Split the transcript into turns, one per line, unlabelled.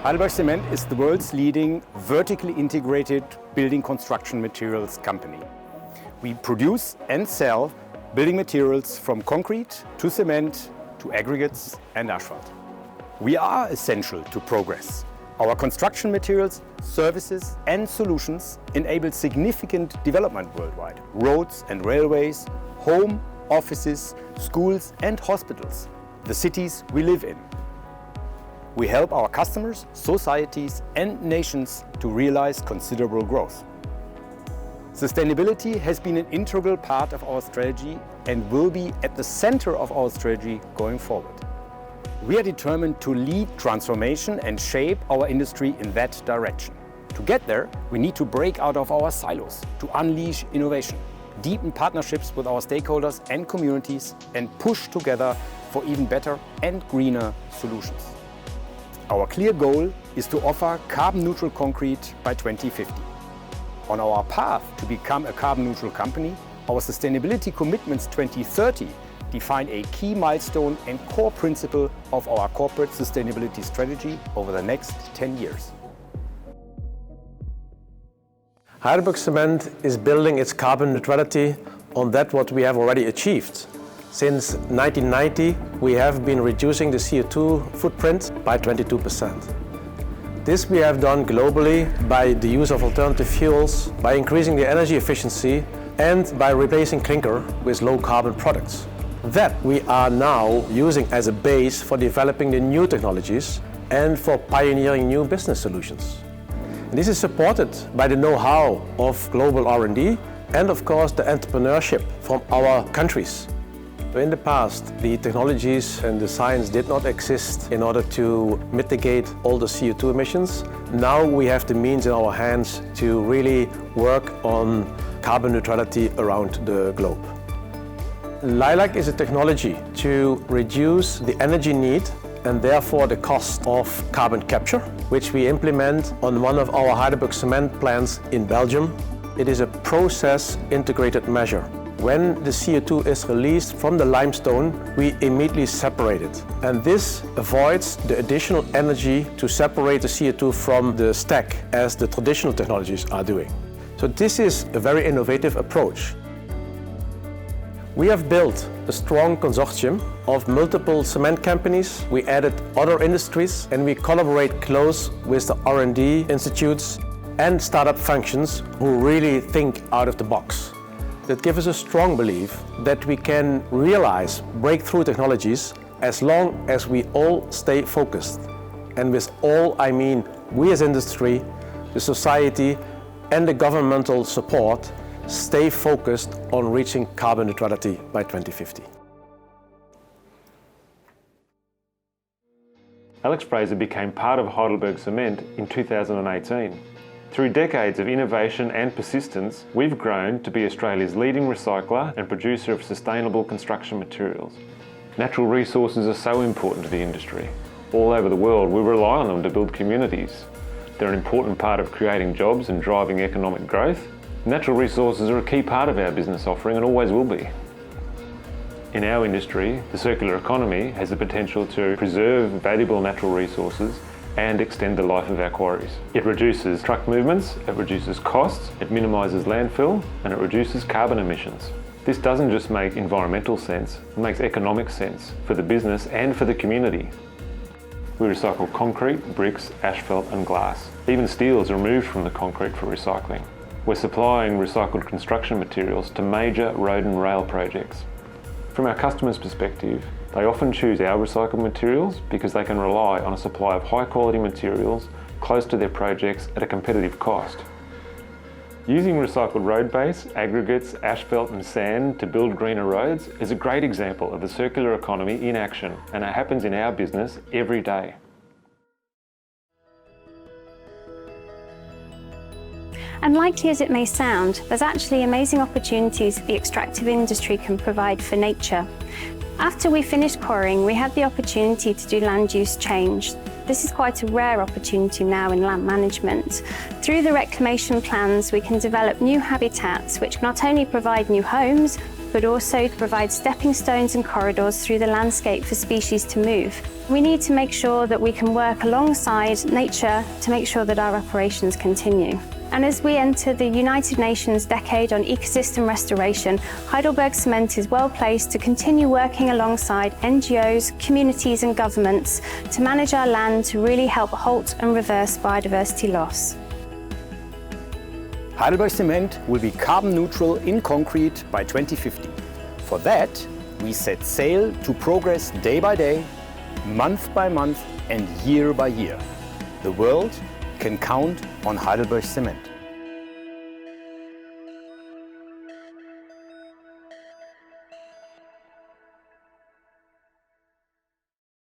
HeidelbergCement is the world's leading vertically integrated building construction materials company. We produce and sell building materials from concrete to cement to aggregates and asphalt. We are essential to progress. Our construction materials, services and solutions enable significant development worldwide. Roads and railways, home, offices, schools and hospitals, the cities we live in. We help our customers, societies and nations to realize considerable growth. Sustainability has been an integral part of our strategy and will be at the center of our strategy going forward. We are determined to lead transformation and shape our industry in that direction. To get there, we need to break out of our silos, to unleash innovation, deepen partnerships with our stakeholders and communities, and push together for even better and greener solutions. Our clear goal is to offer carbon-neutral concrete by 2050. On our path to become a carbon-neutral company, our Sustainability Commitments 2030 define a key milestone and core principle of our corporate sustainability strategy over the next 10 years.
HeidelbergCement is building its carbon neutrality on that what we have already achieved. Since 1990, we have been reducing the CO2 footprint by 22%. This we have done globally by the use of alternative fuels, by increasing the energy efficiency, and by replacing clinker with low carbon products. That we are now using as a base for developing the new technologies and for pioneering new business solutions. This is supported by the know-how of global R&D and of course the entrepreneurship from our countries. In the past, the technologies and the science did not exist in order to mitigate all the CO2 emissions. Now we have the means in our hands to really work on carbon neutrality around the globe. Lilac is a technology to reduce the energy need and therefore the cost of carbon capture, which we implement on one of our HeidelbergCement plants in Belgium. It is a process integrated measure. When the CO2 is released from the limestone, we immediately separate it. And this avoids the additional energy to separate the CO2 from the stack as the traditional technologies are doing. So this is a very innovative approach. We have built a strong consortium of multiple cement companies. We added other industries and we collaborate close with the R&D institutes and startup functions who really think out of the box. That gives us a strong belief that we can realize breakthrough technologies as long as we all stay focused. And with all, I mean we as industry, the society and the governmental support stay focused on reaching carbon neutrality by 2050.
Alex Fraser became part of HeidelbergCement in 2018. Through decades of innovation and persistence, we've grown to be Australia's leading recycler and producer of sustainable construction materials. Natural resources are so important to the industry. All over the world, we rely on them to build communities. They're an important part of creating jobs and driving economic growth. Natural resources are a key part of our business offering and always will be. In our industry, the circular economy has the potential to preserve valuable natural resources and extend the life of our quarries. It reduces truck movements, it reduces costs, it minimises landfill, and it reduces carbon emissions. This doesn't just make environmental sense, it makes economic sense for the business and for the community. We recycle concrete, bricks, asphalt and glass. Even steel is removed from the concrete for recycling. We're supplying recycled construction materials to major road and rail projects. From our customers' perspective, they often choose our recycled materials because they can rely on a supply of high quality materials close to their projects at a competitive cost. Using recycled road base, aggregates, asphalt and sand to build greener roads is a great example of the circular economy in action, and it happens in our business every day.
Unlikely as it may sound, there's actually amazing opportunities that the extractive industry can provide for nature. After we finished quarrying, we had the opportunity to do land use change. This is quite a rare opportunity now in land management. Through the reclamation plans, we can develop new habitats which not only provide new homes, but also to provide stepping stones and corridors through the landscape for species to move. We need to make sure that we can work alongside nature to make sure that our operations continue. And as we enter the United Nations Decade on Ecosystem Restoration, HeidelbergCement is well placed to continue working alongside NGOs, communities and governments to manage our land to really help halt and reverse biodiversity loss.
HeidelbergCement will be carbon neutral in concrete by 2050. For that, we set sail to progress day by day, month by month and year by year. The world can count on HeidelbergCement.